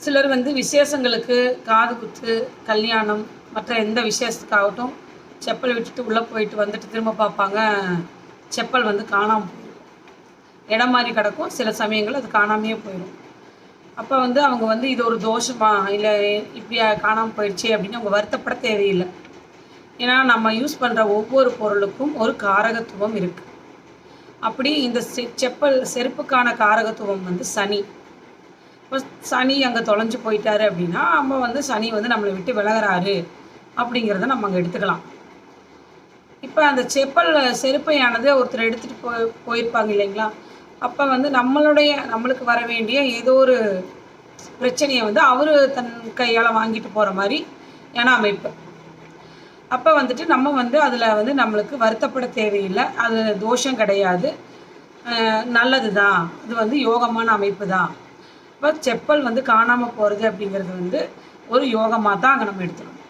சிலர் வந்து விசேஷங்களுக்கு, காது குத்து, கல்யாணம், மற்ற எந்த விசேஷத்துக்காகட்டும் செப்பல் விட்டுட்டு உள்ளே போயிட்டு வந்துட்டு திரும்ப பார்ப்பாங்க, செப்பல் வந்து காணாம போயிடும். இடம் மாறி கிடக்கும். சில சமயங்கள் அது காணாமையே போயிடும். அப்போ வந்து அவங்க வந்து இது ஒரு தோஷமா, இல்லை இப்படியா காணாமல் போயிடுச்சு அப்படின்னு அவங்க வருத்தப்பட தேவையில்லை. ஏன்னா நம்ம யூஸ் பண்ணுற ஒவ்வொரு பொருளுக்கும் ஒரு காரகத்துவம் இருக்குது. அப்படி இந்த செப்பல் செருப்புக்கான காரகத்துவம் வந்து சனி. இப்போ சனி அங்கே தொலைஞ்சு போயிட்டாரு அப்படின்னா நம்ம வந்து சனி வந்து நம்மளை விட்டு விலகிறாரு அப்படிங்கிறத நம்ம அங்கே எடுத்துக்கலாம். இப்போ அந்த செருப்பையானது ஒருத்தர் எடுத்துகிட்டு போயிருப்பாங்க இல்லைங்களா? அப்போ வந்து நம்மளுக்கு வர வேண்டிய ஏதோ ஒரு பிரச்சனையை வந்து அவர் தன் கையால் வாங்கிட்டு போகிற மாதிரி ஏன்னா அமைப்பு. அப்போ வந்துட்டு நம்ம வந்து அதில் வந்து நம்மளுக்கு வருத்தப்பட தேவையில்லை. அது தோஷம் கிடையாது, நல்லது தான். இது வந்து யோகமான அமைப்பு தான். இப்போ செப்பல் வந்து காணாமல் போகிறது அப்படிங்கிறது வந்து ஒரு யோகமாக தான் அங்கே நம்ம எடுத்துக்கணும்.